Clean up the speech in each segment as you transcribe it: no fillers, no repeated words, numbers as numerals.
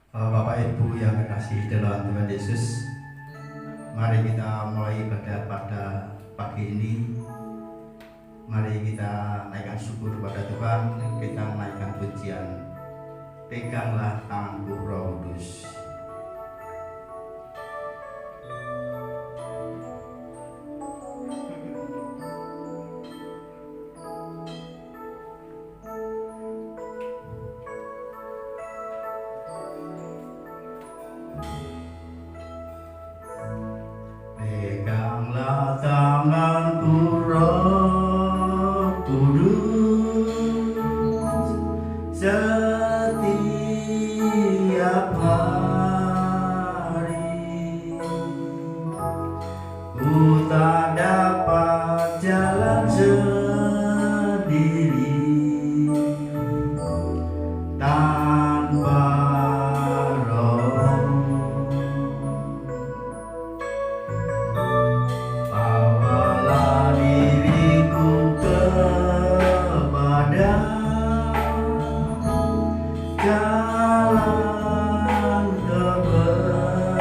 Bapak Ibu yang kekasih dalam Tuhan Yesus, mari kita mulai ibadah pada pagi ini. Mari kita naikkan syukur kepada Tuhan, kita naikkan pujian. Peganglah tanganku Roh Kudus. Peganglah tanganku Roh Kudus setiap hari. Ku tak dapat jalan sendiri tanpa Roh. Bawalah diriku kepada jalan kebenaran,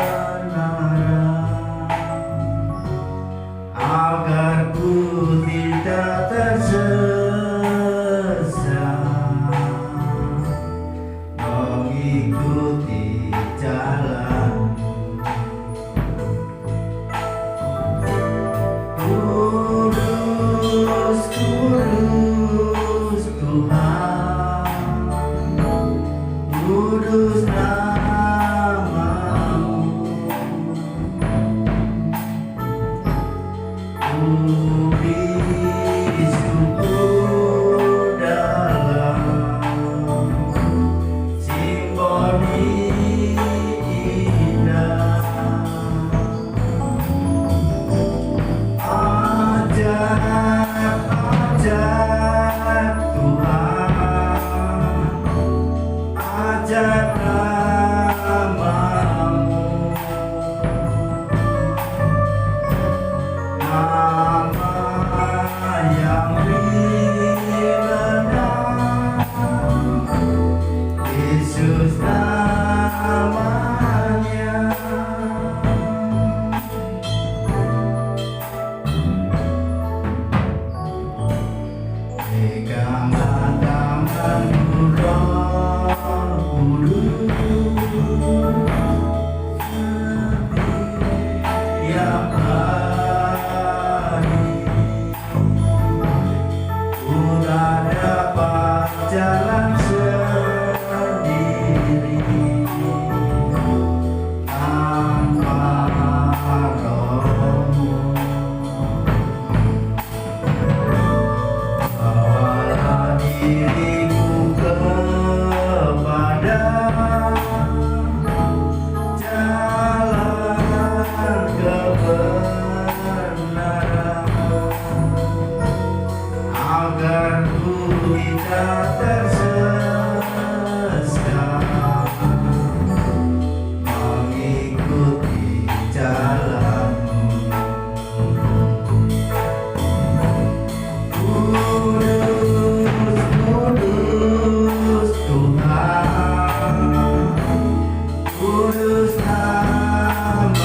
agar ku tidak tersesat mengikuti jalan. Kudus, kudus Tuhan, kudus namamu. Ku bersyukur dalam simfoni indah. Ajaib Tuhan, ajaib namamu, nama yang dimenang, Yesus namanya. Peganglah tanganku Roh Kudus setiap hari. Ku tak dapat jalan sendiri tanpa Roh-Mu. Bawalah diriku kepada jalan kebenaran, agar ku tidak tersesat mengikuti jalan-Mu. Kudus, kudus Tuhan, kudus namamu.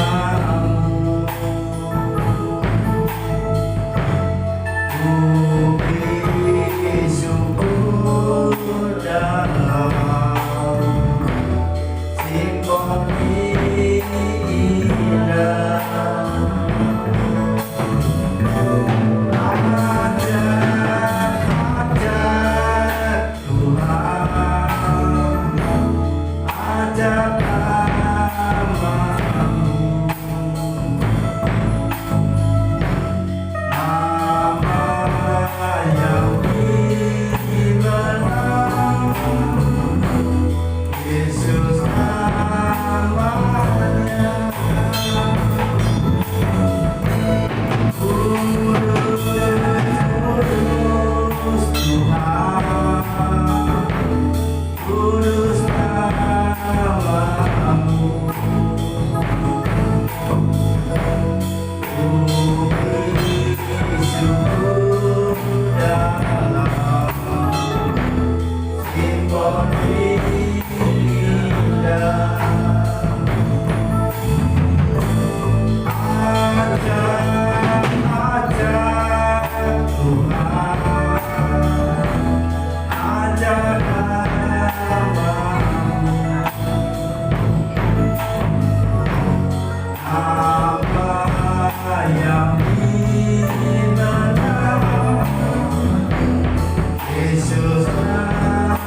Ku bersyukur Yesus namanya.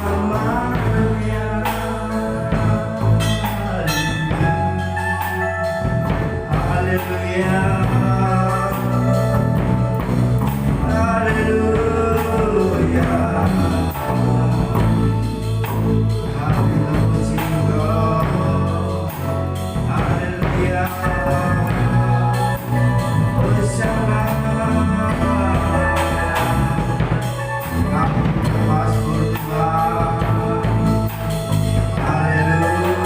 Haleluya, haleluya, haleluya, Hosana. Kami lepas berdoa. Haleluya,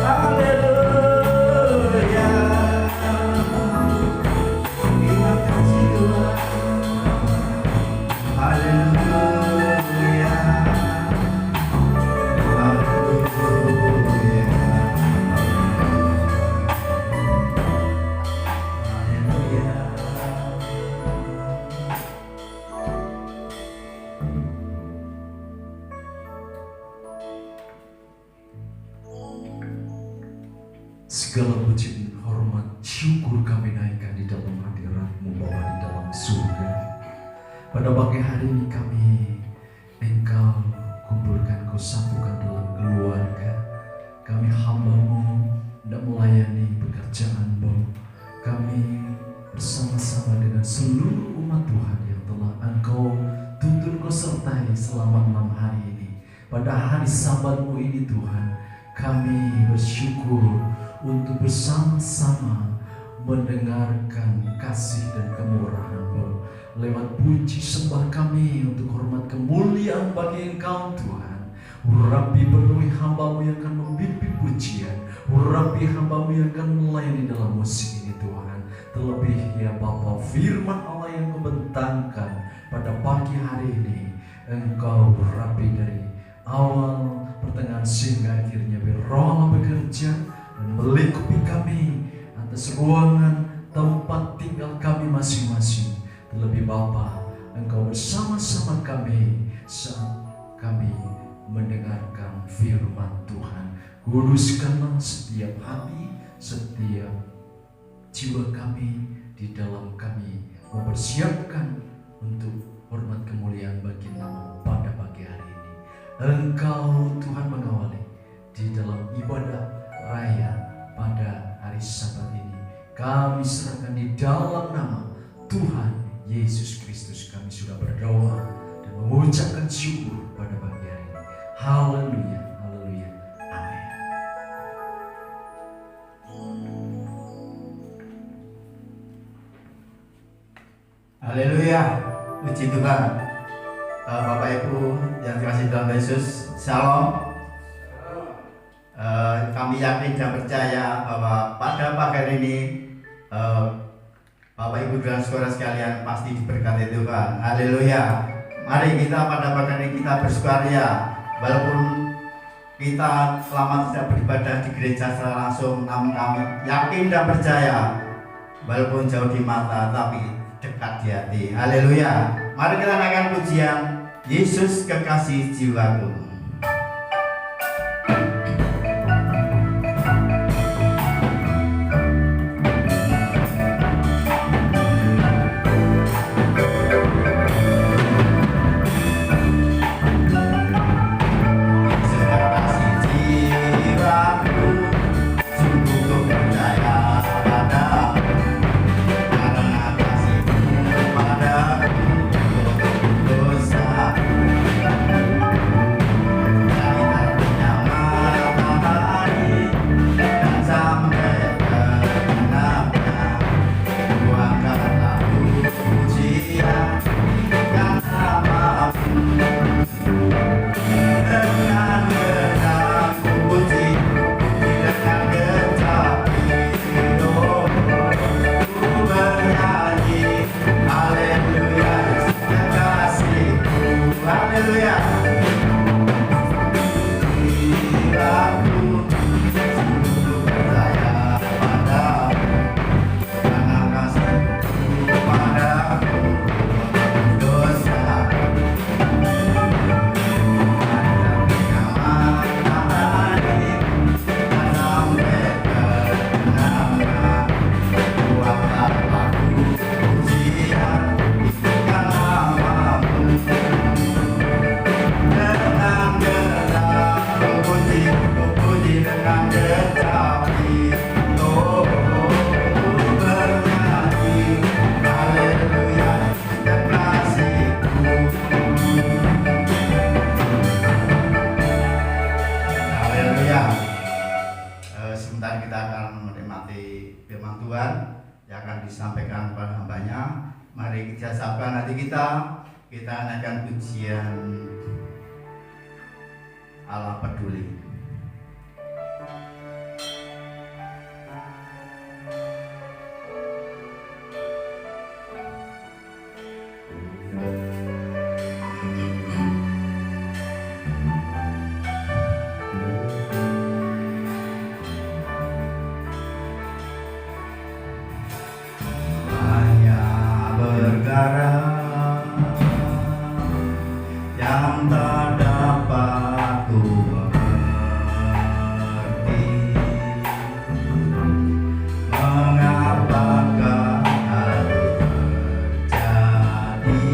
haleluya. Terima kasih Tuhan. Haleluya, haleluya, haleluya. Segala puji, hormat, syukur kami naikkan di dalam hadirat-Mu Bapa di dalam surga. Pada pagi hari ini kami Engkau kumpulkan, Kau satukan dalam keluarga. Kami hamba-Mu hendak melayani pekerjaan-Mu. Kami bersama-sama dengan seluruh umat Tuhan yang telah Engkau tuntun, Kau sertai selama 6 hari ini. Pada hari Sabat-Mu ini Tuhan, kami bersyukur untuk bersama-sama mendengarkan kasih dan kemurahan-Mu. Lewat puji sembah kami untuk hormat kemuliaan bagi Engkau Tuhan. Rabbi, penuhi hamba-Mu yang akan membimbing pujian. Rabbi, hamba-Mu yang akan melayani dalam musik ini Tuhan. Terlebih ya Bapa, firman Allah yang membentangkan pada pagi hari ini. Engkau Rabbi dari awal, pertengahan sehingga akhirnya Roh Allah bekerja dan melingkupi kami atas ruangan tempat tinggal kami masing-masing. Terlebih Bapa, Engkau bersama-sama kami saat kami mendengarkan firman Tuhan. Kuduskanlah setiap hati, setiap jiwa kami, di dalam kami mempersiapkan untuk hormat kemuliaan bagi nama pada pagi hari ini. Engkau Tuhan mengawali di dalam ibadah raya pada hari Sabat ini. Kami serahkan di dalam nama Tuhan Yesus Kristus. Kami sudah berdoa dan mengucapkan syukur pada pagi hari ini. Haleluya, haleluya, amin. Haleluya, puji Tuhan. Bapak Ibu yang dikasihi Tuhan Yesus, Shalom. Kami yakin dan percaya bahwa pada pagi hari ini Bapak Ibu dan saudara sekalian pasti diberkati Tuhan. Haleluya. Mari kita pada pagi hari ini kita bersukaria, walaupun kita selama tidak beribadah di gereja secara langsung, namun kami yakin dan percaya walaupun jauh di mata tapi dekat di hati. Haleluya. Mari kita naikkan pujian Yesus kekasih jiwaku. akan disampaikan kepada hambanya. Mari kita siapkan hati kita naikkan pujian Allah peduli. Yang tak dapat ku mengerti, mengapakah harus terjadi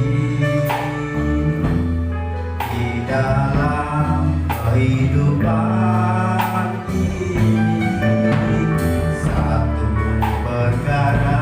di dalam kehidupan ini. Satu perkara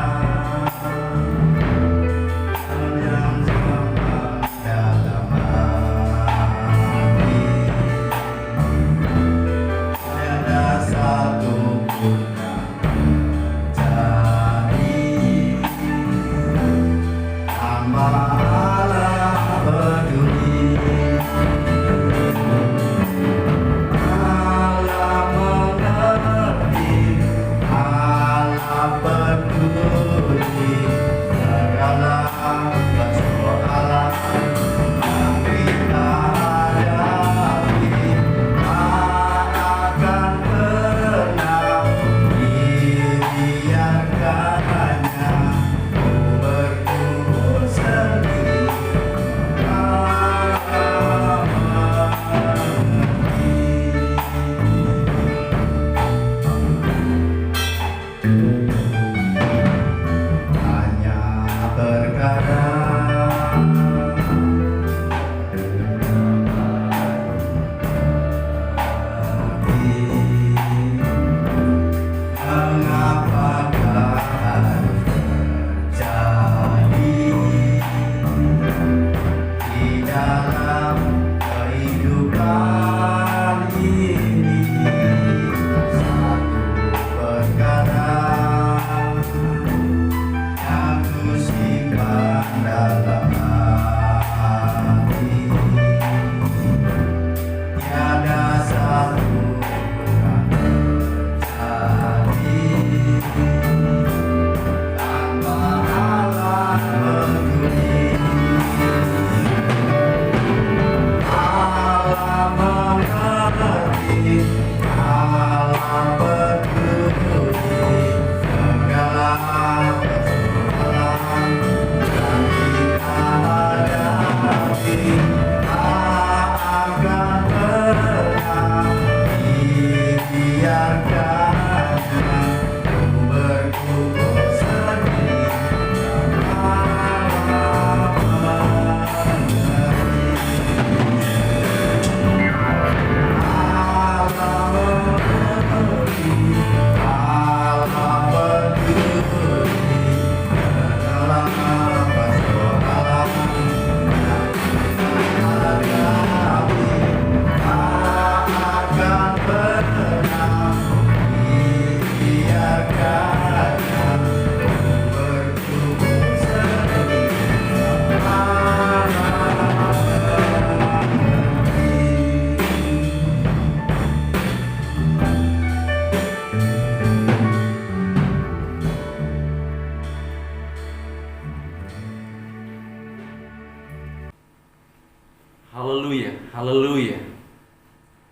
Haleluya, haleluya.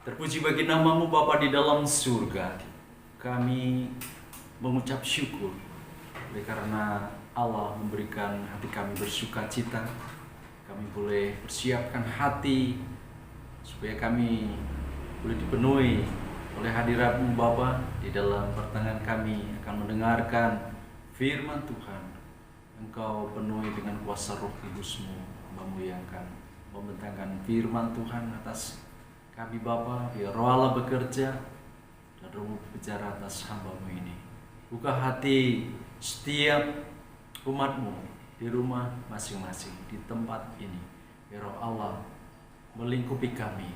Terpuji bagi namamu Bapa di dalam surga. Kami mengucap syukur oleh karena Allah memberikan hati kami bersuka cita. Kami boleh persiapkan hati supaya kami boleh dipenuhi oleh hadirat-Mu Bapa. Di dalam pertengahan kami akan mendengarkan firman Tuhan. Engkau penuhi dengan kuasa Roh Kudus-Mu, Hamba-Mu yang akan membentangkan firman Tuhan atas kami Bapa. Biar Roh Allah bekerja dan Roh-Mu berbicara atas hamba-Mu ini. Buka hati setiap umat-Mu di rumah masing-masing, di tempat ini. Biar Roh Allah melingkupi kami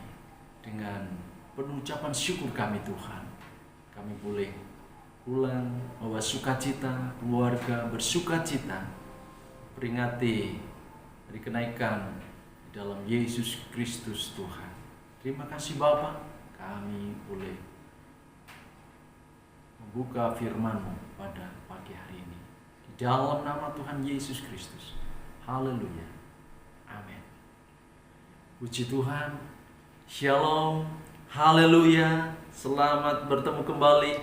dengan penuh ucapan syukur kami Tuhan. Kami boleh pulang membawa sukacita, keluarga bersukacita peringati hari kenaikan di dalam Yesus Kristus Tuhan. Terima kasih Bapa, kami boleh membuka firman-Mu pada pagi hari ini. Di dalam nama Tuhan Yesus Kristus. Haleluya. Amin. Puji Tuhan. Shalom. Haleluya. Selamat bertemu kembali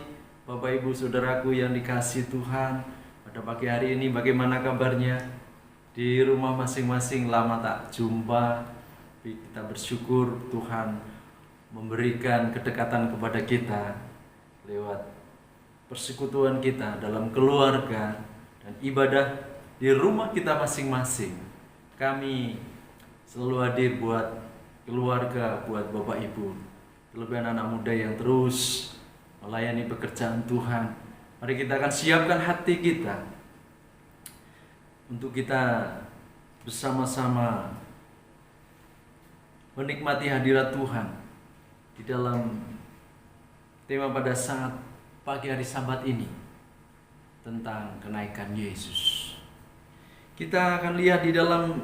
Bapak Ibu Saudaraku yang dikasihi Tuhan. Pada pagi hari ini bagaimana kabarnya? Di rumah masing-masing lama tak jumpa. Kita bersyukur Tuhan memberikan kedekatan kepada kita lewat persekutuan kita dalam keluarga dan ibadah di rumah kita masing-masing. Kami selalu hadir buat keluarga, buat Bapak Ibu, terlebih anak-anak muda yang terus melayani pekerjaan Tuhan. Mari kita akan siapkan hati kita untuk kita bersama-sama menikmati hadirat Tuhan di dalam tema pada saat pagi hari Sabat ini tentang kenaikan Yesus. Kita akan lihat di dalam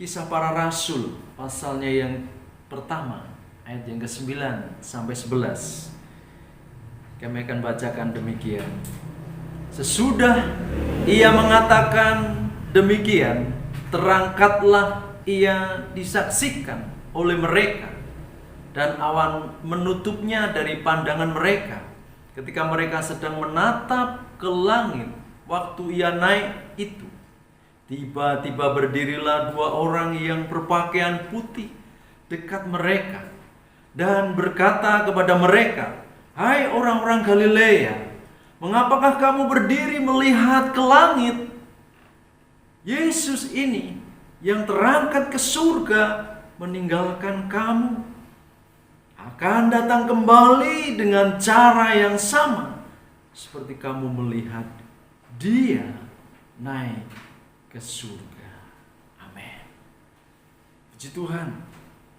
Kisah Para Rasul pasalnya yang pertama ayat yang ke-9 sampai 11. Kami akan bacakan demikian. Sesudah ia mengatakan demikian, terangkatlah ia disaksikan oleh mereka, dan awan menutupnya dari pandangan mereka ketika mereka sedang menatap ke langit waktu ia naik itu. Tiba-tiba berdirilah dua orang yang berpakaian putih dekat mereka dan berkata kepada mereka, "Hai orang-orang Galilea, mengapakah kamu berdiri melihat ke langit? Yesus ini yang terangkat ke surga meninggalkan kamu akan datang kembali dengan cara yang sama seperti kamu melihat dia naik ke surga." Amin. Puji Tuhan.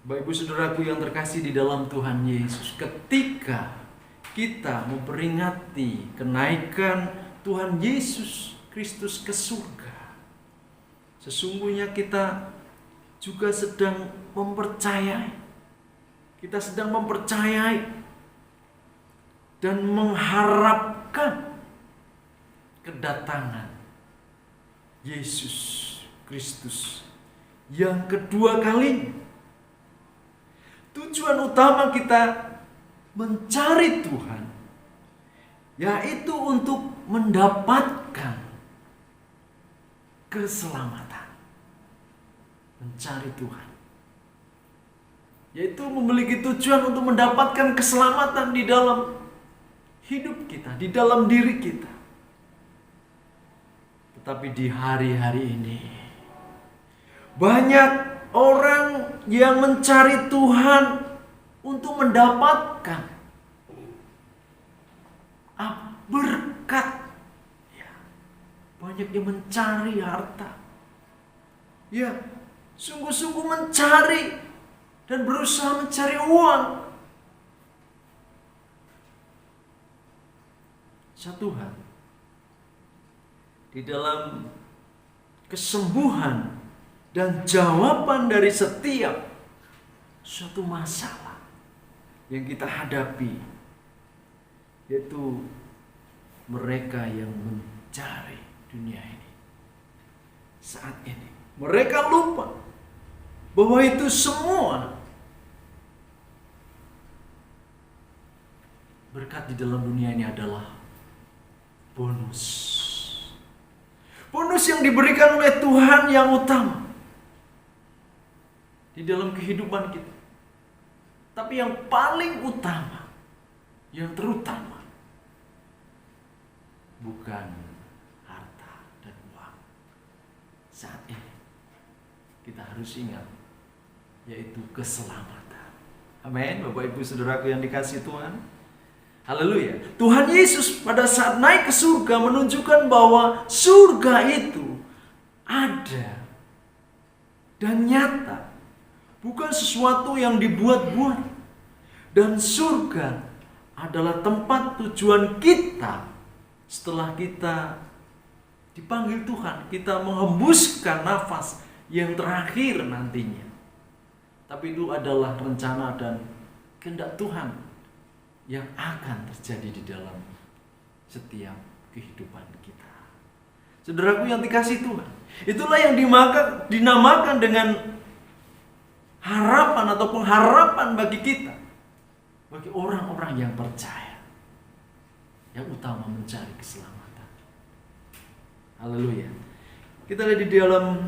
Bapak Ibu Saudaraku yang terkasih di dalam Tuhan Yesus, ketika kita memperingati kenaikan Tuhan Yesus Kristus ke surga, sesungguhnya kita juga sedang mempercayai. Kita sedang mempercayai dan mengharapkan kedatangan Yesus Kristus yang kedua kalinya. Tujuan utama kita mencari Tuhan yaitu untuk mendapatkan keselamatan. Mencari Tuhan yaitu memiliki tujuan untuk mendapatkan keselamatan di dalam hidup kita, di dalam diri kita. Tetapi di hari-hari ini banyak orang yang mencari Tuhan untuk mendapatkan berkat. Ya, banyak yang mencari harta. Ya, sungguh-sungguh mencari dan berusaha mencari uang. Satu hal, di dalam kesembuhan dan jawaban dari setiap suatu masalah yang kita hadapi, yaitu mereka yang mencari dunia ini. Saat ini mereka lupa bahwa itu semua berkat di dalam dunia ini adalah bonus. Bonus yang diberikan oleh Tuhan yang utama di dalam kehidupan kita. Tapi yang paling utama, yang terutama, bukan harta dan uang. Saat ini kita harus ingat, yaitu keselamatan. Amin. Bapak Ibu Saudaraku yang dikasihi Tuhan, haleluya. Tuhan Yesus pada saat naik ke surga menunjukkan bahwa surga itu ada dan nyata, bukan sesuatu yang dibuat-buat. Dan surga adalah tempat tujuan kita setelah kita dipanggil Tuhan, kita menghembuskan nafas yang terakhir nantinya. Tapi itu adalah rencana dan kehendak Tuhan yang akan terjadi di dalam setiap kehidupan kita. Saudaraku yang dikasihi Tuhan, itulah yang dinamakan dengan harapan atau pengharapan bagi kita, bagi orang-orang yang percaya, yang utama mencari keselamatan. Haleluya. Kita lihat di dalam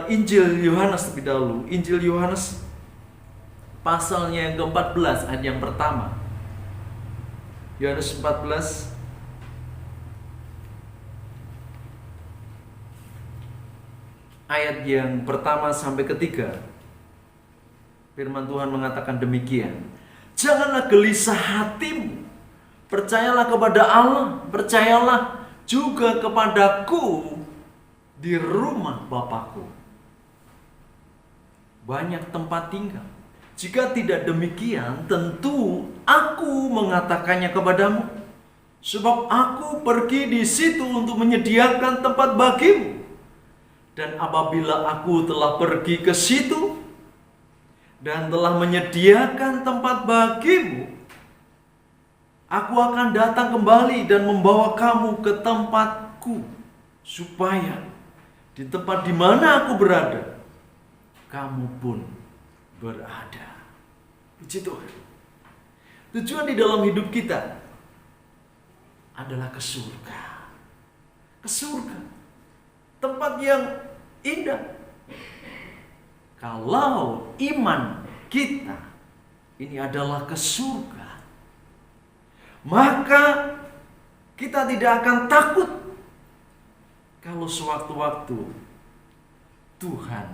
Injil Yohanes terlebih dahulu. Injil Yohanes pasalnya yang ke-14 ayat yang pertama. Yohanes 14 ayat yang pertama sampai ketiga. Firman Tuhan mengatakan demikian. Janganlah gelisah hatimu. Percayalah kepada Allah, percayalah juga kepadaku. Di rumah Bapakku banyak tempat tinggal. Jika tidak demikian, tentu aku mengatakannya kepadamu. Sebab aku pergi di situ untuk menyediakan tempat bagimu. Dan apabila aku telah pergi ke situ dan telah menyediakan tempat bagimu, aku akan datang kembali dan membawa kamu ke tempatku, supaya di tempat di mana aku berada, kamu pun berada. Puji Tuhan. Tujuan di dalam hidup kita adalah ke surga. Ke surga. Tempat yang indah. Kalau iman kita ini adalah ke surga, maka kita tidak akan takut kalau sewaktu-waktu Tuhan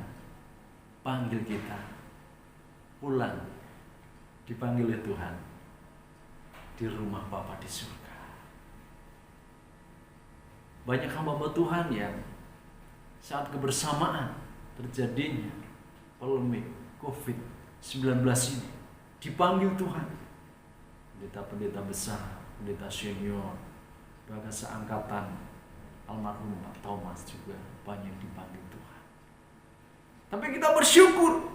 panggil kita pulang, dipanggil oleh Tuhan di rumah Bapa di surga. Banyak hamba Tuhan yang saat kebersamaan terjadinya polemik COVID-19 ini dipanggil Tuhan. Pendeta-pendeta besar, pendeta senior, bahkan seangkatan almarhum Pak Thomas juga banyak dipanggil Tuhan. Tapi kita bersyukur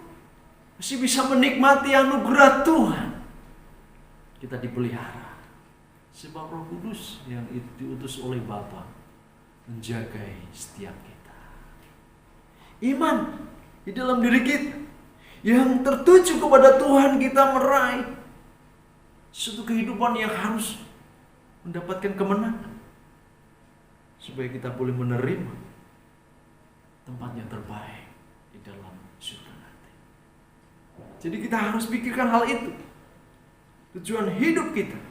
masih bisa menikmati anugerah Tuhan. Kita dipelihara sebab Roh Kudus yang diutus oleh Bapa menjagai setiap kita. Iman di dalam diri kita yang tertuju kepada Tuhan, kita meraih suatu kehidupan yang harus mendapatkan kemenangan, supaya kita boleh menerima tempat yang terbaik di dalam surga nanti. Jadi kita harus pikirkan hal itu. Tujuan hidup kita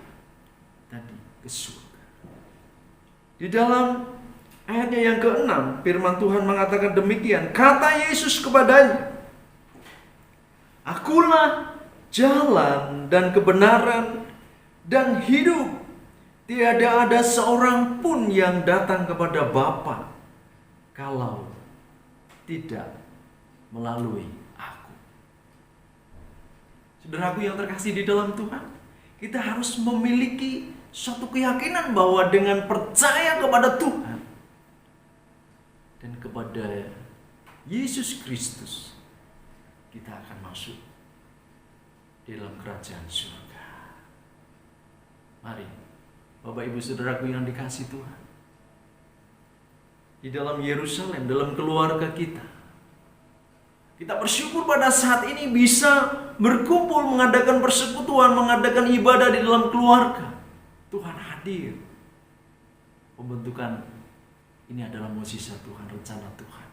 tadi ke surga. Di dalam ayatnya yang ke-6, firman Tuhan mengatakan demikian. Kata Yesus kepadanya, Akulah jalan dan kebenaran dan hidup. Tiada ada seorang pun yang datang kepada Bapa kalau tidak melalui aku. Saudaraku yang terkasih di dalam Tuhan, kita harus memiliki suatu keyakinan bahwa dengan percaya kepada Tuhan dan kepada Yesus Kristus, kita akan masuk dalam kerajaan surga. Mari Bapak Ibu Saudaraku yang dikasihi Tuhan, di dalam Yerusalem, dalam keluarga kita bersyukur pada saat ini bisa berkumpul, mengadakan persekutuan, mengadakan ibadah di dalam keluarga. Tuhan hadir. Pembentukan ini adalah mukjizat Tuhan, rencana Tuhan.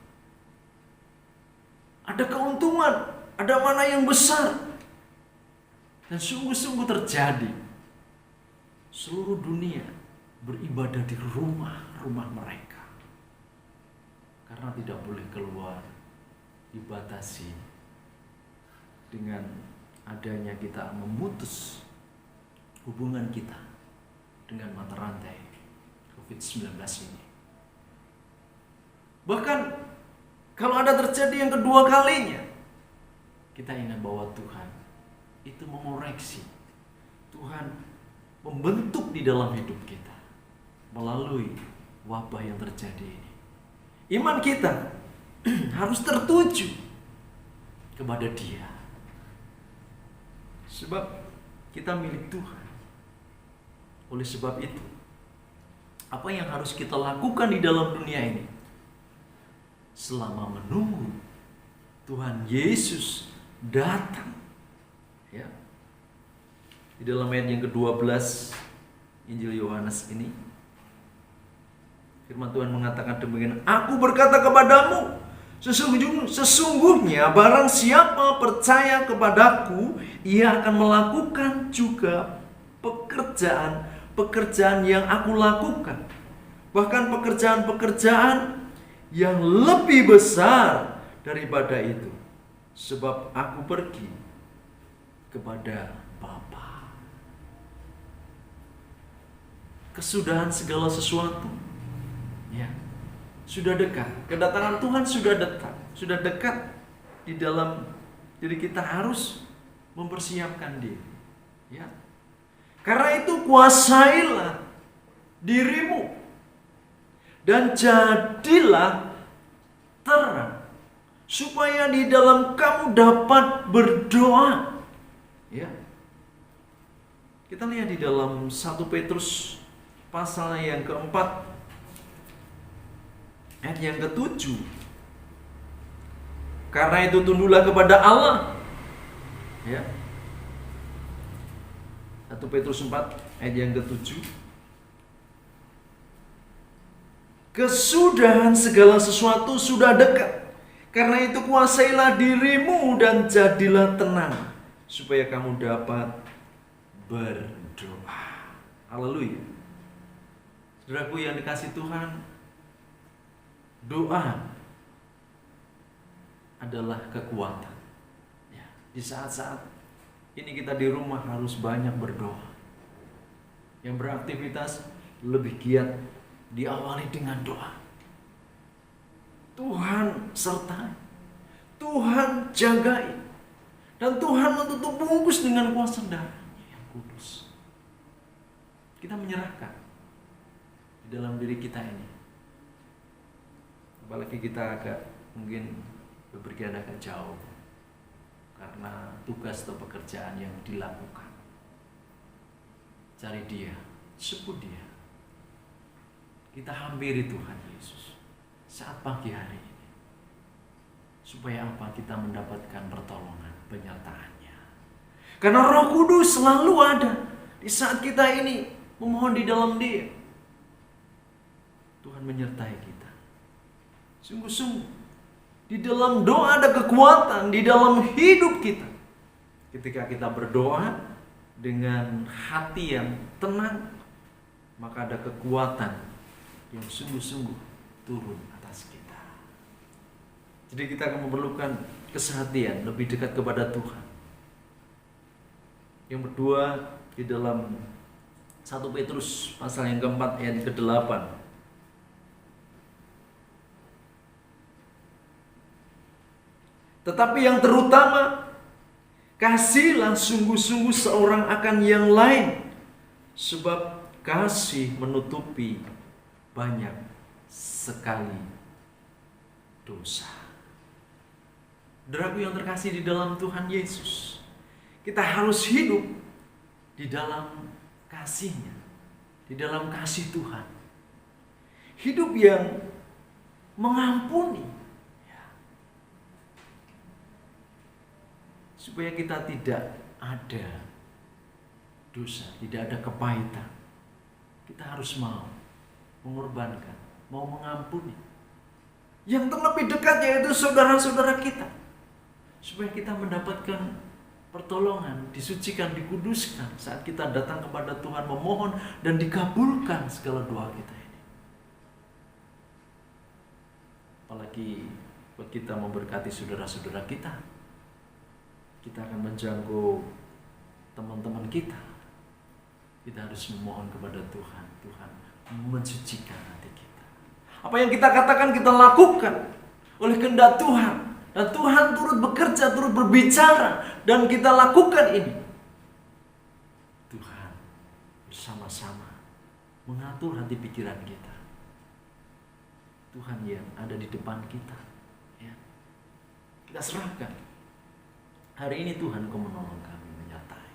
Ada keuntungan, ada mana yang besar, dan sungguh-sungguh terjadi. Seluruh dunia beribadah di rumah-rumah mereka, karena tidak boleh keluar, dibatasi dengan adanya kita memutus hubungan kita dengan mata rantai COVID-19 ini. Bahkan kalau ada terjadi yang kedua kalinya, kita ingat bahwa Tuhan itu mengoreksi Tuhan membentuk di dalam hidup kita melalui wabah yang terjadi ini. Iman kita harus tertuju kepada Dia. Sebab kita milik Tuhan. Oleh sebab itu, apa yang harus kita lakukan di dalam dunia ini selama menunggu Tuhan Yesus datang, ya. Di dalam ayat yang ke-12 Injil Yohanes ini, firman Tuhan mengatakan demikian, "Aku berkata kepadamu, sesungguhnya barang siapa percaya kepadaku, ia akan melakukan juga pekerjaan yang aku lakukan. Bahkan pekerjaan-pekerjaan yang lebih besar daripada itu. Sebab aku pergi kepada Bapa." Kesudahan segala sesuatu, ya, sudah dekat. Kedatangan Tuhan sudah dekat di dalam diri kita, harus mempersiapkan diri, ya. Karena itu kuasailah dirimu dan jadilah terang, supaya di dalam kamu dapat berdoa, ya. Kita lihat di dalam 1 Petrus pasal yang keempat ayat yang ke-7. Karena itu tunduklah kepada Allah, ya. 1 Petrus 4 ayat yang ke-7. Kesudahan segala sesuatu sudah dekat. Karena itu kuasailah dirimu dan jadilah tenang, supaya kamu dapat berdoa. Haleluya. Saudaraku yang dikasihi Tuhan, doa adalah kekuatan, ya. Di saat-saat ini kita di rumah harus banyak berdoa. Yang beraktivitas lebih giat diawali dengan doa. Tuhan sertai, Tuhan jagai, dan Tuhan menutup bungkus dengan kuasa darah-Nya yang kudus. Kita menyerahkan di dalam diri kita ini. Apalagi kita mungkin bepergian agak jauh karena tugas atau pekerjaan yang dilakukan. Cari Dia, sebut Dia. Kita hampiri Tuhan Yesus saat pagi hari ini. Supaya apa? Kita mendapatkan pertolongan, penyertaan-Nya. Karena Roh Kudus selalu ada di saat kita ini memohon di dalam Dia. Tuhan menyertai kita. Sungguh-sungguh di dalam doa ada kekuatan di dalam hidup kita. Ketika kita berdoa dengan hati yang tenang, maka ada kekuatan yang sungguh-sungguh turun atas kita. Jadi kita akan memerlukan kesehatian, lebih dekat kepada Tuhan. Yang kedua, di dalam 1 Petrus pasal yang keempat ayat ke-8. Tetapi yang terutama, kasihlah sungguh-sungguh seorang akan yang lain, sebab kasih menutupi banyak sekali dosa. Saudaraku yang terkasih di dalam Tuhan Yesus, kita harus hidup di dalam kasih-Nya, di dalam kasih Tuhan. Hidup yang mengampuni, supaya kita tidak ada dosa, tidak ada kepahitan. Kita harus mau mengorbankan, mau mengampuni. Yang terlebih dekat yaitu saudara-saudara kita, supaya kita mendapatkan pertolongan, disucikan, dikuduskan saat kita datang kepada Tuhan memohon dan dikabulkan segala doa kita ini. Apalagi kita memberkati saudara-saudara kita. Kita akan menjangkau teman-teman kita. Kita harus memohon kepada Tuhan. Tuhan mensucikan hati kita. Apa yang kita katakan kita lakukan oleh kehendak Tuhan. Dan Tuhan turut bekerja, turut berbicara. Dan kita lakukan ini. Tuhan bersama-sama mengatur hati pikiran kita. Tuhan yang ada di depan kita, ya. Kita serahkan. Hari ini Tuhan, Engkau menolong kami, menyertai.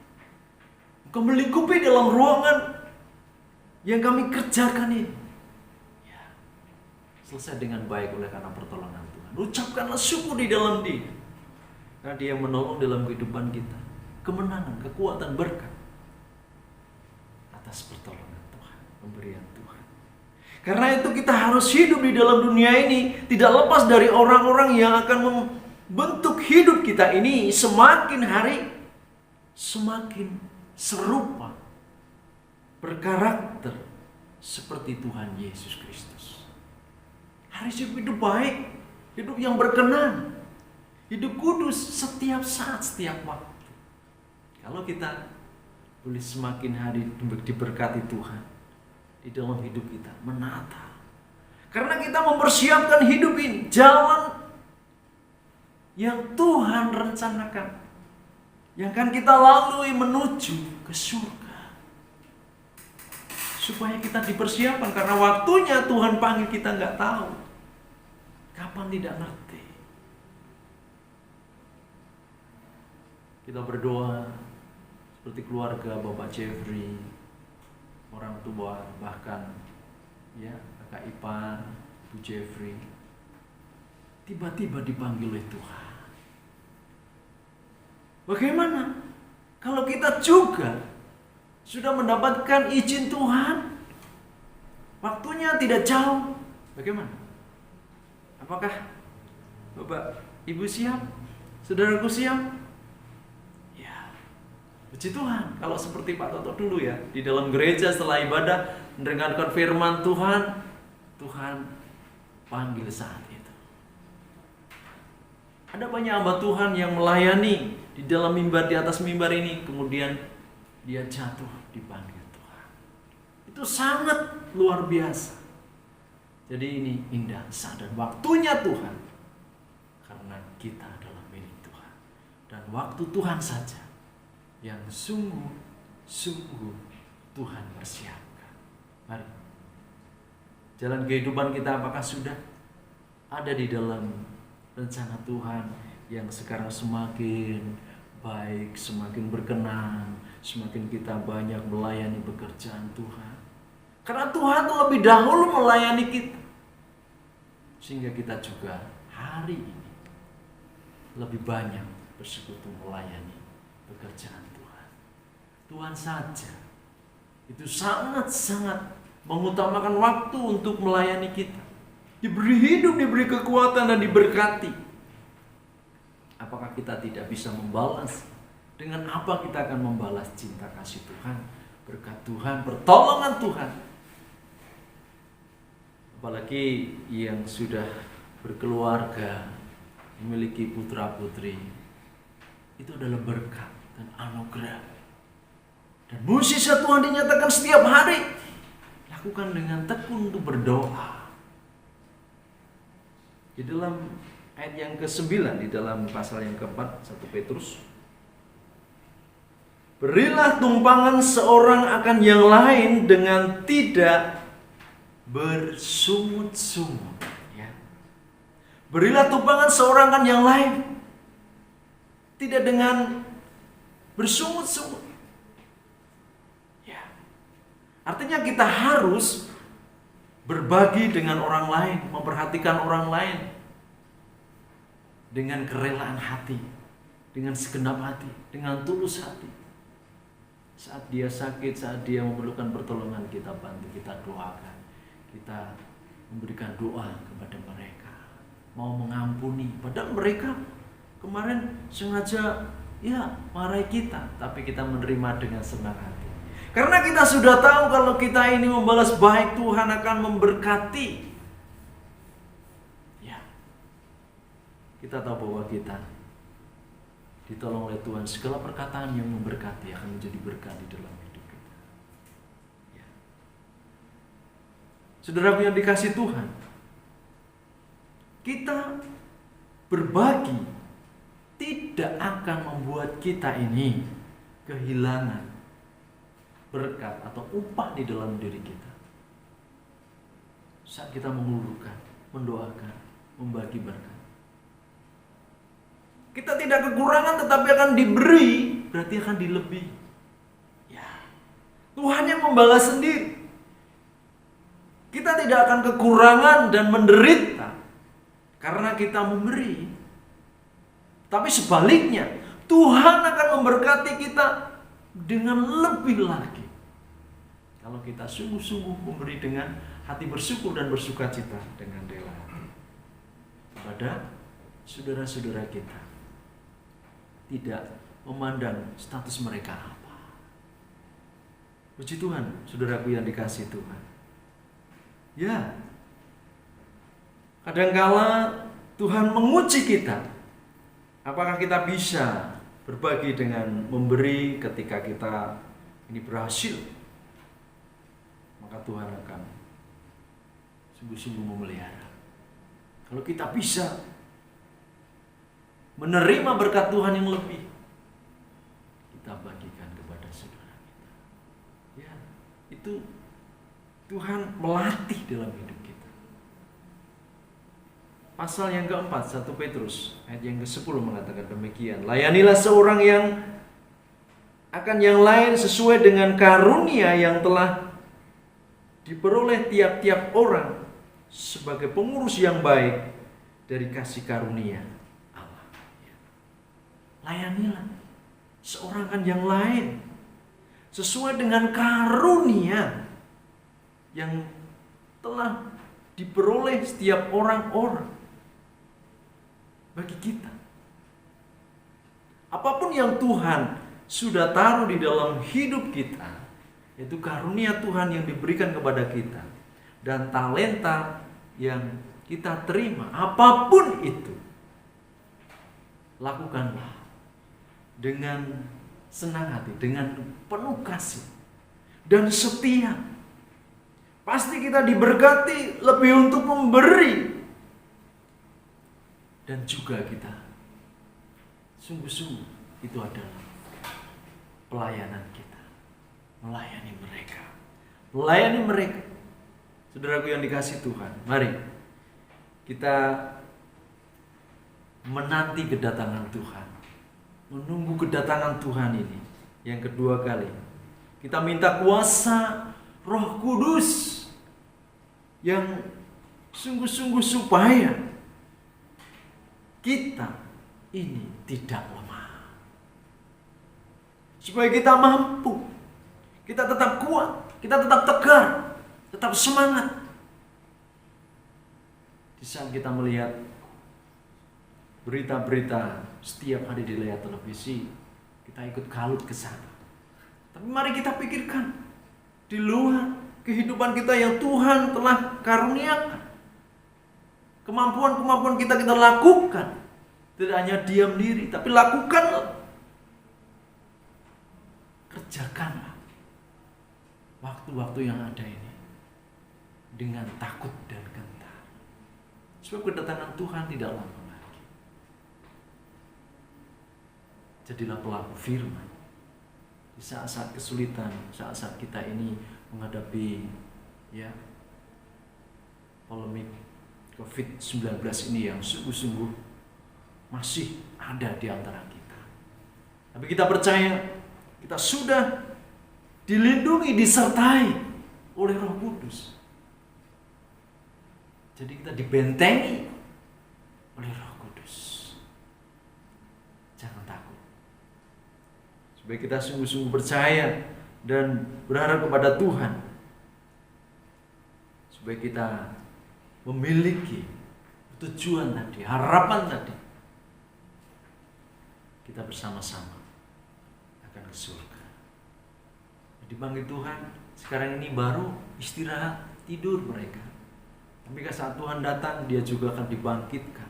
Engkau melingkupi dalam ruangan yang kami kerjakan ini. Ya, selesai dengan baik oleh karena pertolongan Tuhan. Ucapkanlah syukur di dalam Dia, karena Dia menolong dalam kehidupan kita. Kemenangan, kekuatan, berkat atas pertolongan Tuhan, pemberian Tuhan. Karena itu kita harus hidup di dalam dunia ini tidak lepas dari orang-orang yang akan membentuk hidup kita ini semakin hari semakin serupa, berkarakter seperti Tuhan Yesus Kristus. Harus hidup baik, hidup yang berkenan, hidup kudus setiap saat, setiap waktu. Kalau kita boleh semakin hari diberkati Tuhan di dalam hidup kita, menata. Karena kita mempersiapkan hidup ini, jalan yang Tuhan rencanakan, yang akan kita lalui menuju ke surga. Supaya kita dipersiapkan, karena waktunya Tuhan panggil kita nggak tahu. Kapan tidak ngerti. Kita berdoa seperti keluarga Bapak Jeffrey, orang tua, bahkan ya Kakak Ipan, Bu Jeffrey, tiba-tiba dipanggil oleh Tuhan. Bagaimana kalau kita juga sudah mendapatkan izin Tuhan, waktunya tidak jauh? Bagaimana? Apakah Bapak Ibu siap? Saudaraku siap? Puji Tuhan, kalau seperti Pak Toto dulu ya, di dalam gereja setelah ibadah mendengarkan firman Tuhan, Tuhan panggil saat itu. Ada banyak hamba Tuhan yang melayani di dalam mimbar, di atas mimbar ini, kemudian dia jatuh dipanggil Tuhan. Itu sangat luar biasa. Jadi ini indah, sadar waktunya Tuhan, karena kita adalah milik Tuhan, dan waktu Tuhan saja yang sungguh-sungguh Tuhan persiapkan. Mari, jalan kehidupan kita apakah sudah ada di dalam rencana Tuhan yang sekarang semakin baik, semakin berkenan, semakin kita banyak melayani pekerjaan Tuhan. Karena Tuhan itu lebih dahulu melayani kita, sehingga kita juga hari ini lebih banyak bersekutu melayani pekerjaan Tuhan. Tuhan saja itu sangat-sangat mengutamakan waktu untuk melayani kita. Diberi hidup, diberi kekuatan dan diberkati. Apakah kita tidak bisa membalas? Dengan apa kita akan membalas cinta kasih Tuhan, berkat Tuhan, pertolongan Tuhan? Apalagi yang sudah berkeluarga, memiliki putra-putri, itu adalah berkat dan anugerah. Dan mukjizat Tuhan dinyatakan setiap hari. Lakukan dengan tekun untuk berdoa. Di dalam ayat yang ke-9, di dalam pasal yang ke-4, 1 Petrus. Berilah tumpangan seorang akan yang lain dengan tidak bersungut-sungut. Ya. Berilah tumpangan seorang akan yang lain, tidak dengan bersungut-sungut. Artinya kita harus berbagi dengan orang lain, memperhatikan orang lain dengan kerelaan hati, dengan segenap hati, dengan tulus hati. Saat dia sakit, saat dia memerlukan pertolongan, kita bantu, kita doakan, kita memberikan doa kepada mereka, mau mengampuni. Padahal mereka kemarin sengaja ya marahi kita, tapi kita menerima dengan senang hati. Karena kita sudah tahu kalau kita ini membalas baik, Tuhan akan memberkati. Ya. Kita tahu bahwa kita ditolong oleh Tuhan. Segala perkataan yang memberkati akan menjadi berkat di dalam hidup kita. Ya. Saudara yang dikasih Tuhan, kita berbagi tidak akan membuat kita ini kehilangan berkat atau upah di dalam diri kita. Saat kita mengulurkan, mendoakan, membagi berkat. Kita tidak kekurangan tetapi akan diberi, berarti akan dilebihi. Ya, Tuhan yang membalas sendiri. Kita tidak akan kekurangan dan menderita karena kita memberi. Tapi sebaliknya, Tuhan akan memberkati kita dengan lebih lagi. Kalau kita sungguh-sungguh memberi dengan hati bersyukur dan bersukacita dengan rela hati kepada saudara-saudara kita. Tidak memandang status mereka apa. Puji Tuhan, saudaraku yang dikasihi Tuhan. Ya, kadangkala Tuhan menguji kita. Apakah kita bisa berbagi dengan memberi ketika kita ini berhasil? Maka Tuhan akan sungguh-sungguh memelihara. Kalau kita bisa menerima berkat Tuhan yang lebih, kita bagikan kepada saudara kita. Ya, itu Tuhan melatih dalam hidup kita. Pasal yang keempat, 1 Petrus ayat yang ke-10 mengatakan demikian. Layanilah seorang yang akan yang lain sesuai dengan karunia yang telah diperoleh tiap-tiap orang sebagai pengurus yang baik dari kasih karunia Allah. Layanilah seorang kan yang lain sesuai dengan karunia yang telah diperoleh setiap orang-orang bagi kita. Apapun yang Tuhan sudah taruh di dalam hidup kita, yaitu karunia Tuhan yang diberikan kepada kita dan talenta yang kita terima, apapun itu, lakukanlah dengan senang hati, dengan penuh kasih dan setia. Pasti kita diberkati lebih untuk memberi. Dan juga kita sungguh-sungguh itu adalah pelayanan kita. Melayani mereka. Melayani mereka. Saudaraku yang dikasihi Tuhan, mari kita menanti kedatangan Tuhan. Menunggu kedatangan Tuhan ini. Yang kedua kali, kita minta kuasa Roh Kudus yang sungguh-sungguh supaya kita ini tidak lemah. Supaya kita mampu, kita tetap kuat, kita tetap tegar, tetap semangat. Di saat kita melihat berita-berita setiap hari di layar televisi, kita ikut kalut ke sana. Tapi mari kita pikirkan di luar kehidupan kita yang Tuhan telah karuniakan. Kemampuan-kemampuan kita lakukan. Tidak hanya diam diri, tapi lakukanlah. Kerjakanlah waktu-waktu yang ada ini dengan takut dan gentar. Sebab kedatangan Tuhan tidak lama lagi. Jadilah pelaku firman. Di saat-saat kesulitan, saat-saat kita ini menghadapi polemik COVID-19 ini yang sungguh-sungguh masih ada di antara kita. Tapi kita percaya kita sudah dilindungi, disertai oleh Roh Kudus. Jadi kita dibentengi oleh Roh Kudus. Jangan takut. Supaya kita sungguh-sungguh percaya dan berharap kepada Tuhan. Supaya kita memiliki tujuan tadi, harapan tadi. Kita bersama-sama akan ke surga. Dipanggil Tuhan, sekarang ini baru istirahat, tidur mereka. Tapi saat Tuhan datang, dia juga akan dibangkitkan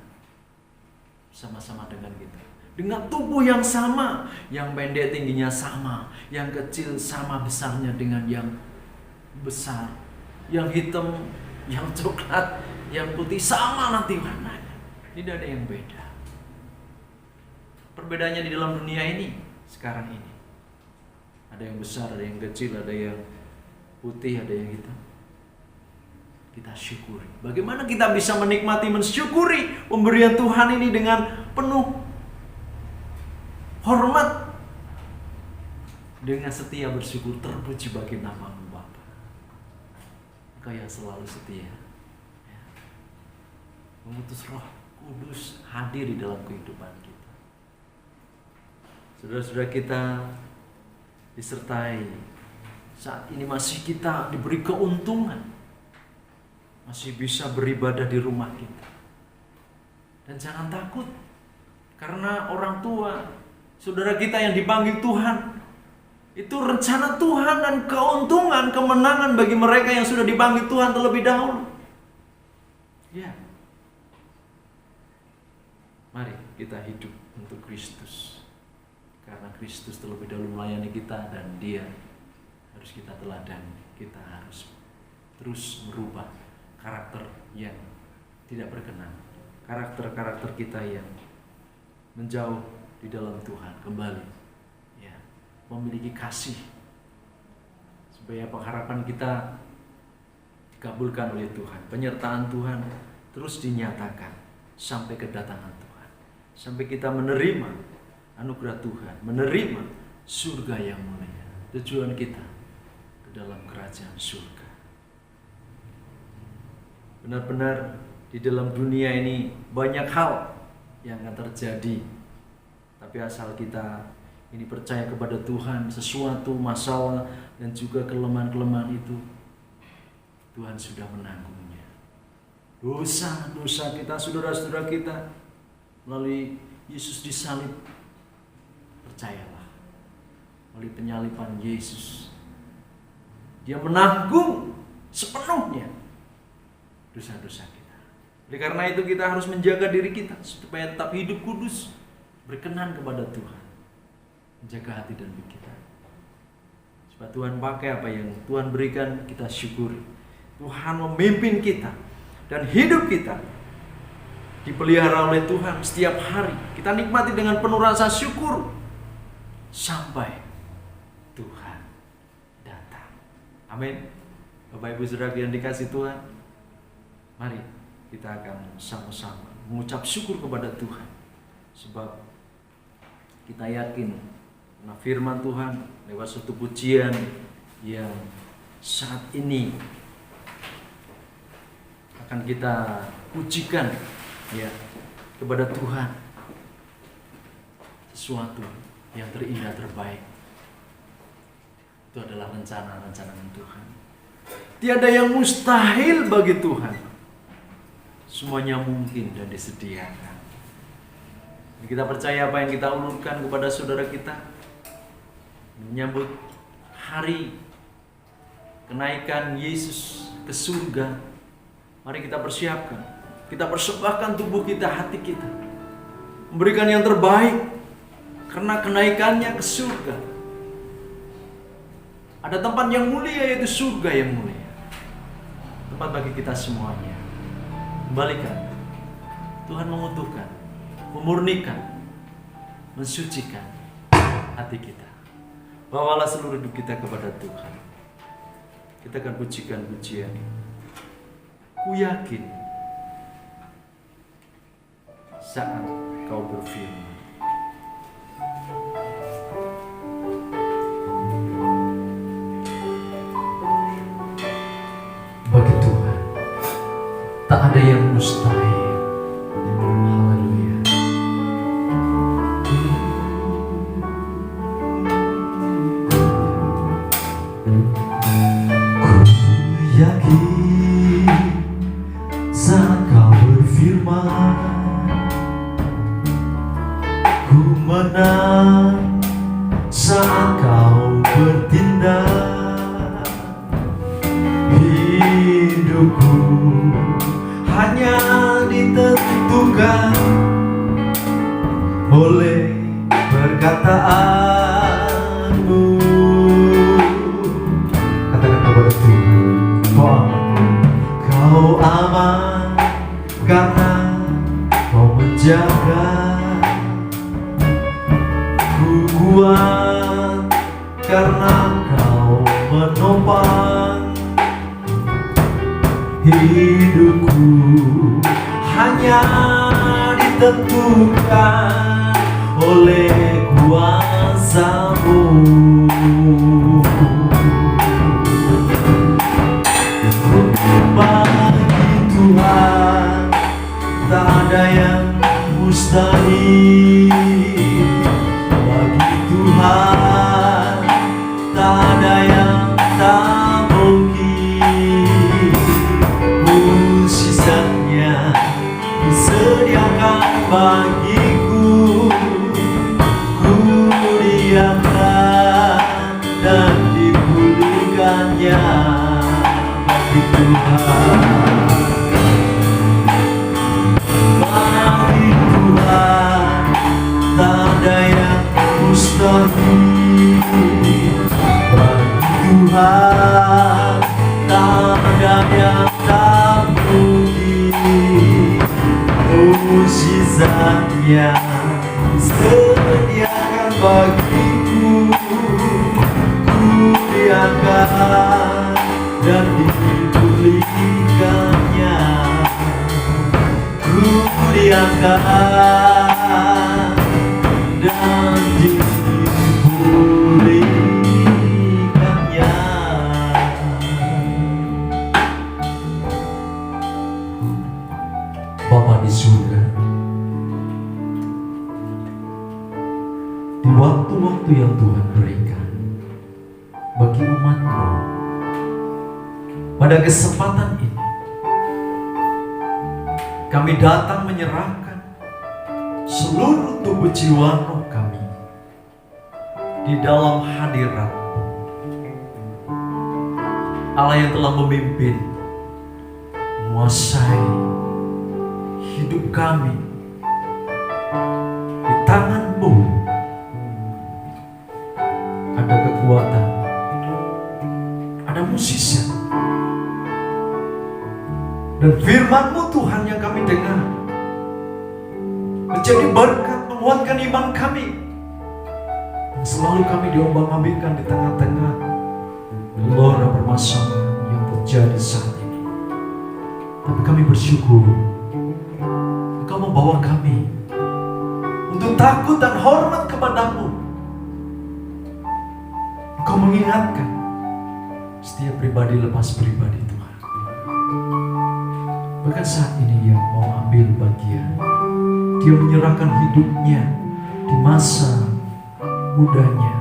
sama-sama dengan kita. Dengan tubuh yang sama, yang pendek tingginya sama, yang kecil sama besarnya dengan yang besar, yang hitam, yang coklat, yang putih sama nanti warnanya. Tidak ada yang beda. Perbedaannya di dalam dunia ini sekarang ini Ada yang besar, ada yang kecil, ada yang putih, ada yang hitam. Kita syukuri. Bagaimana kita bisa menikmati, mensyukuri pemberian Tuhan ini dengan penuh hormat, dengan setia bersyukur. Terpuji bagi nama-Mu Bapa. Engkau yang selalu setia, ya. Mengutus Roh Kudus hadir di dalam kehidupan kita. Saudara-saudara kita disertai saat ini masih kita diberi keuntungan, masih bisa beribadah di rumah kita. Dan jangan takut, karena orang tua, saudara kita yang dipanggil Tuhan, itu rencana Tuhan dan keuntungan, kemenangan bagi mereka yang sudah dipanggil Tuhan terlebih dahulu. Ya. Mari kita hidup untuk Kristus. Karena Kristus terlebih dahulu melayani kita dan Dia harus kita teladani. Kita harus terus merubah karakter yang tidak berkenan, karakter-karakter kita yang menjauh di dalam Tuhan kembali, ya, memiliki kasih supaya pengharapan kita dikabulkan oleh Tuhan, penyertaan Tuhan terus dinyatakan sampai kedatangan Tuhan, sampai kita menerima anugerah Tuhan, menerima surga yang mulia, tujuan kita ke dalam kerajaan surga. Benar-benar di dalam dunia ini banyak hal yang akan terjadi, tapi asal kita ini percaya kepada Tuhan, sesuatu masalah dan juga kelemahan-kelemahan itu Tuhan sudah menanggungnya. Dosa-dosa kita, saudara-saudara kita, melalui Yesus disalib, percayalah, melalui penyaliban Yesus Dia menanggung sepenuhnya dosa-dosa kita. Oleh karena itu kita harus menjaga diri kita supaya tetap hidup kudus, berkenan kepada Tuhan, menjaga hati dan pikiran. Supaya Tuhan pakai apa yang Tuhan berikan, kita syukuri. Tuhan memimpin kita dan hidup kita dipelihara oleh Tuhan setiap hari. Kita nikmati dengan penuh rasa syukur sampai Tuhan datang. Amin. Bapak Ibu Saudara yang dikasihi Tuhan, mari kita akan sama-sama mengucap syukur kepada Tuhan, sebab kita yakin karena firman Tuhan lewat suatu pujian yang saat ini akan kita pujikan, ya, kepada Tuhan, sesuatu yang terindah, terbaik. Itu adalah rencana-rencana Tuhan. Tiada yang mustahil bagi Tuhan. Semuanya mungkin dan disediakan. Kita percaya apa yang kita ulurkan kepada saudara kita menyambut hari kenaikan Yesus ke surga. Mari kita persiapkan, kita persembahkan tubuh kita, hati kita, memberikan yang terbaik karena kenaikannya ke surga. Ada tempat yang mulia, yaitu surga yang mulia, tempat bagi kita semuanya. Kembalikan, Tuhan mengutuhkan, memurnikan, mensucikan hati kita. Bawalah seluruh hidup kita kepada Tuhan. Kita akan pujikan pujian ini. Ku yakin saat kau berfirman. Bagi Tuhan tak ada yang mustahil. Haleluya. Ku yakin saat kau berfirman, ku menang saat kau bertindak. Hidupku hanya ditentukan oleh perkataanmu. Katakan kepada Tuhan, kau aman karena kau menjaga. Ku kuat karena Kau menopang hidupku, hanya ditentukan oleh kuasa-Mu. Bagi Tuhan tak ada yang mustahil, bagi Tuhan tak ada yang tak mungkin. Mujizatnya disediakan bagiku, ku diangkat dan dipulihkannya bagi Tuhan. Bagi Tuhan tak ada yang mustahil, bagi Tuhan tak ada yang tak mungkin. Mujizatnya sediakan bagiku, ku diangkat dan dipulihkannya, ku diangkat dan dipulihkannya. Bapa di surga, di waktu-waktu yang Tuhan berikan bagi umat-Mu, pada kesempatan ini kami datang menyerahkan seluruh tubuh jiwa roh kami di dalam hadirat Allah yang telah memimpin, menguasai hidup kami. Di tangan-Mu ada kekuatan, ada mukjizat, dan firman-Mu Tuhan yang kami dengar menjadi berkat, menguatkan iman kami yang selalu kami diombang-ambingkan di tengah-tengah gelora permasalahan yang terjadi saat ini. Tapi kami bersyukur Engkau membawa kami untuk takut dan hormat kepada-Mu. Engkau mengingatkan setiap pribadi lepas pribadi Tuhan. Bahkan saat ini dia mau ambil bagian, dia menyerahkan hidupnya di masa mudanya,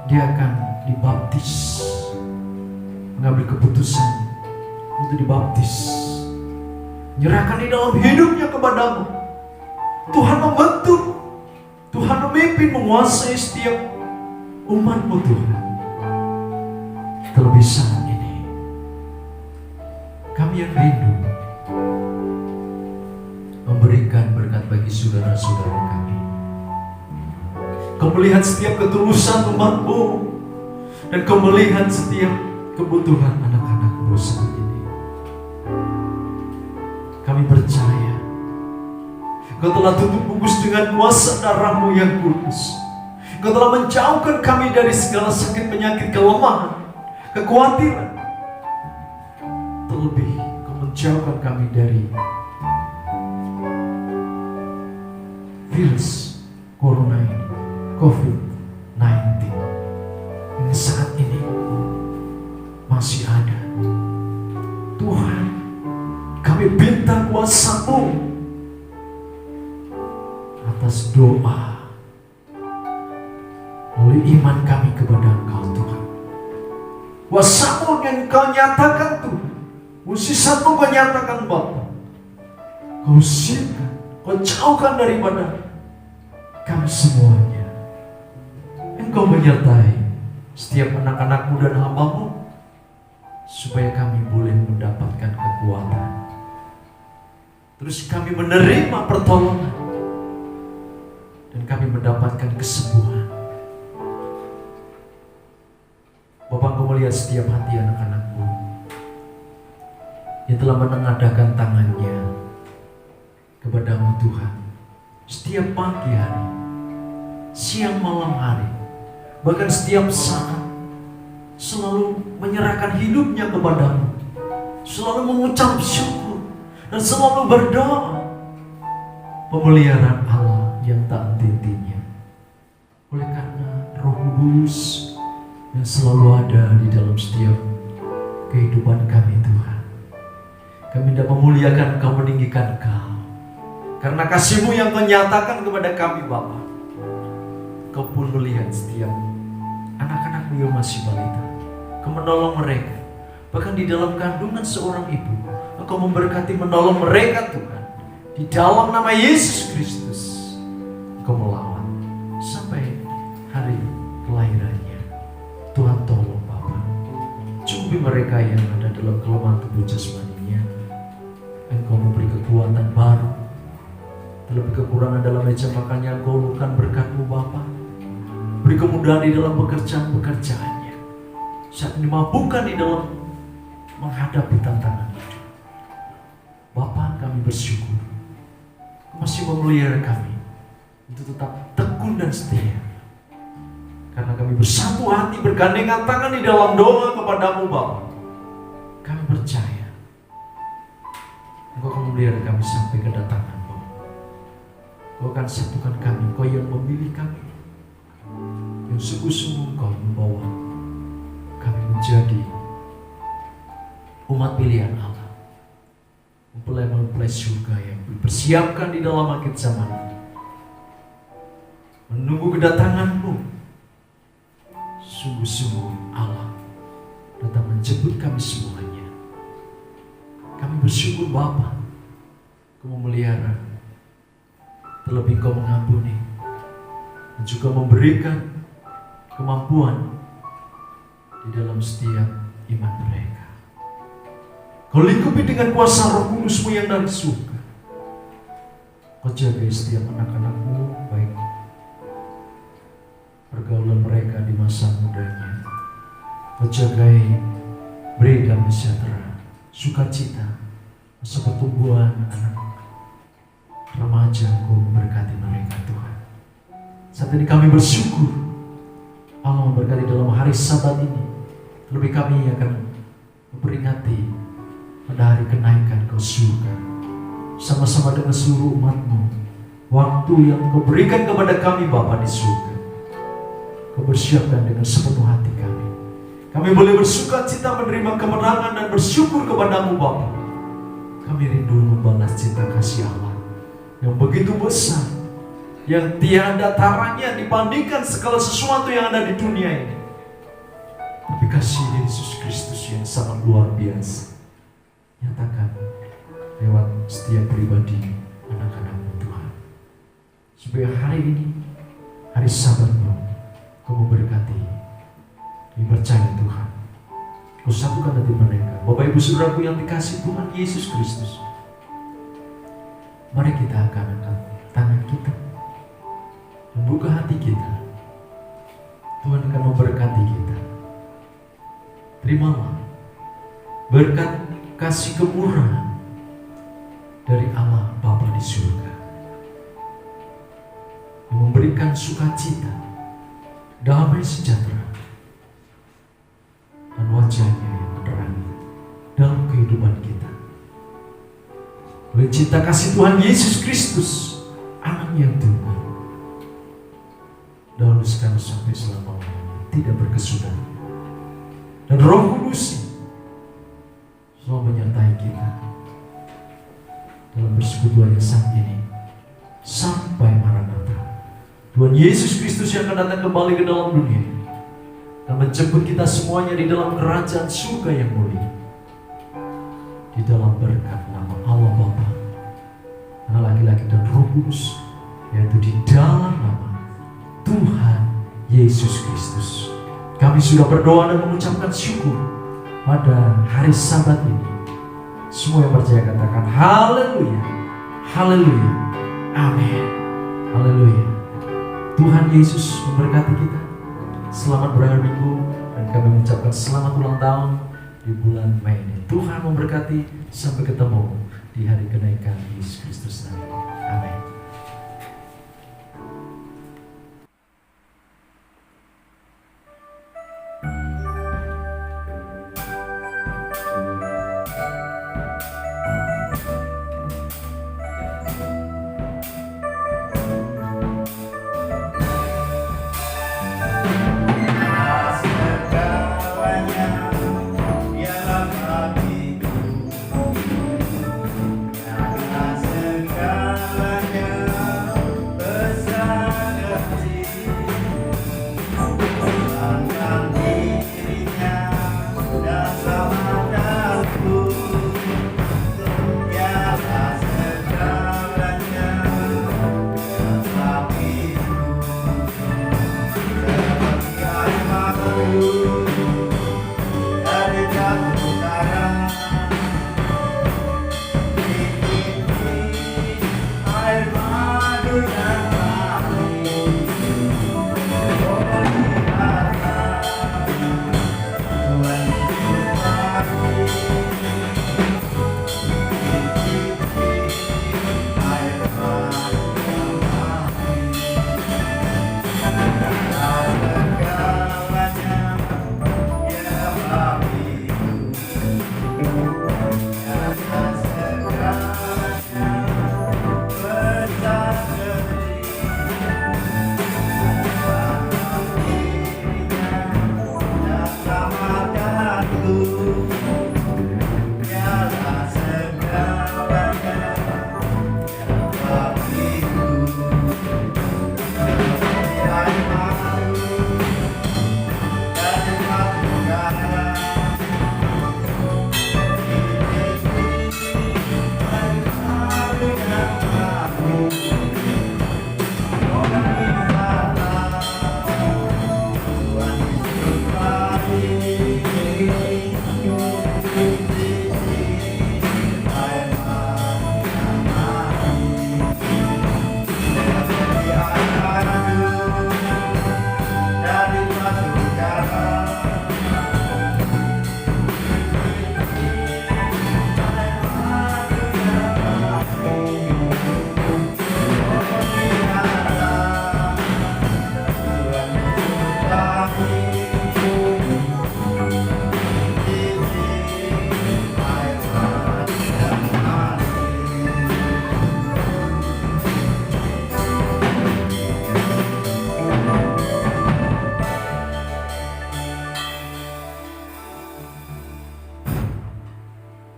dia akan dibaptis, mengambil keputusan untuk dibaptis, menyerahkan di dalam hidupnya kepada-Mu. Tuhan membentuk, Tuhan memimpin, menguasai setiap umat-Mu Tuhan. Terlebih saat ini kami yang rindu memberikan berkat bagi saudara-saudara kami. Kau melihat setiap ketulusan umat-Mu, dan Kau melihat setiap kebutuhan anak-anak-Mu saat ini. Kami percaya Kau telah tutup bungkus dengan kuasa darah-Mu yang kudus. Kau telah menjauhkan kami dari segala sakit, penyakit, kelemahan, kekhawatiran. Terlebih Kau menjauhkan kami dari virus corona ini, COVID-19, yang saat ini masih ada. Tuhan, kami minta kuasa-Mu atas doa oleh iman kami kepada Engkau Tuhan. Kuasa-Mu yang Kau nyatakan Tuhan, mukjizat-Mu Kau nyatakan Bapa. Kau usirkan, Kau jauhkan daripada kami semuanya. Engkau menyertai setiap anak-anak-Mu dan hamba-Mu, supaya kami boleh mendapatkan kekuatan, terus kami menerima pertolongan, dan kami mendapatkan kesembuhan. Bapak, Engkau melihat setiap hati anak-anak-Mu yang telah menengadahkan tangannya kepada-Mu Tuhan, setiap pagi hari, siang malam hari, bahkan setiap saat selalu menyerahkan hidupnya kepadamu, selalu mengucap syukur dan selalu berdoa. Pemeliharaan Allah yang tak henti-hentinya. Oleh karena Roh Kudus yang selalu ada di dalam setiap kehidupan kami, Tuhan, kami hendak memuliakan Engkau, meninggikan Engkau. Karena kasih-Mu yang Kau nyatakan kepada kami, Bapa, Kau pun melihat setiap anak-anak-Mu yang masih balita. Kau menolong mereka. Bahkan di dalam kandungan seorang ibu, Engkau memberkati, menolong mereka, Tuhan. Di dalam nama Yesus Kristus, Engkau melawat sampai hari kelahirannya. Tuhan tolong Bapa, cukupi mereka yang ada dalam kelemahan tubuh jasmaninya. Engkau memberi kekuatan baru. Terlebih kekurangan dalam meja makannya, Engkau ulurkan berkat-Mu Bapa. Beri kemudahan di dalam pekerjaan-pekerjaannya. Saat ini mampukan di dalam menghadapi tantangan hidup. Bapa, kami bersyukur Kau masih memelihara kami untuk tetap tekun dan setia. Karena kami bersatu hati, bergandengan tangan di dalam doa kepadamu Bapa. Kami percaya Engkau akan memelihara kami sampai kedatangan-Mu. Kau akan satukan kami, Kau yang memilih kami, yang sungguh-sungguh Kau membawa kami menjadi umat pilihan Allah, mempelai-mempelai surga yang dipersiapkan di dalam akhir zaman ini, menunggu kedatangan-Mu. Sungguh-sungguh Allah datang menjemput kami semuanya. Kami bersyukur Bapa, Kau memelihara, terlebih Kau mengampuni dan juga memberikan kemampuan di dalam setiap iman mereka. Kau lingkupi dengan kuasa Roh Kudus-Mu yang dari surga. Kau jaga setiap anak-anak-Mu, baik pergaulan mereka di masa mudanya. Kau jagai, beri damai sejahtera, sukacita, masa pertumbuhan anak remaja. Kau memberkati mereka Tuhan. Saat ini kami bersyukur Allah memberkati dalam hari Sabat ini. Lebih kami akan memperingati pada hari kenaikan ke surga sama-sama dengan seluruh umat-Mu. Waktu yang Kau berikan kepada kami Bapa di surga, Kau bersiapkan dengan sepenuh hati kami. Kami boleh bersuka cita menerima kemenangan dan bersyukur kepadamu Bapa. Kami rindu membalas cinta kasih Allah yang begitu besar, yang tiada taranya dibandingkan segala sesuatu yang ada di dunia ini. Tapi kasih Yesus Kristus yang sangat luar biasa nyatakan lewat setiap pribadi anak-anak-Mu Tuhan. Supaya hari ini, hari Sabat-Mu, Kau memberkati. Kami percaya Tuhan, Kau satukan hati mereka. Bapak Ibu Saudaraku yang dikasihi Tuhan Yesus Kristus, mari kita akan angkat tangan kita, membuka hati kita. Tuhan akan memberkati kita. Terimalah berkat kasih kemurahan dari Allah Bapa di surga, yang memberikan sukacita, damai sejahtera, dan wajahnya yang menerangi dalam kehidupan kita. Oleh cinta kasih Tuhan Yesus Kristus, Anak-Nya yang tunggal, dahulu sekarang sampai selama-lamanya, tidak berkesudahan. Dan Roh Kudus selalu menyertai kita dalam persekutuan yang saat ini sampai Maranatha. Tuhan Yesus Kristus yang akan datang kembali ke dalam dunia dan menjemput kita semuanya di dalam kerajaan surga yang mulia, di dalam berkat nama Allah Bapa, Anak laki-laki dan Roh Kudus, yaitu di dalam nama Tuhan Yesus Kristus. Kami sudah berdoa dan mengucapkan syukur pada hari Sabat ini. Semua yang percaya katakan haleluya, haleluya, amin, haleluya. Tuhan Yesus memberkati kita. Selamat berakhir minggu, dan kami mengucapkan selamat ulang tahun di bulan Mei ini. Tuhan memberkati, sampai ketemu di hari kenaikan Yesus Kristus nanti. Amin.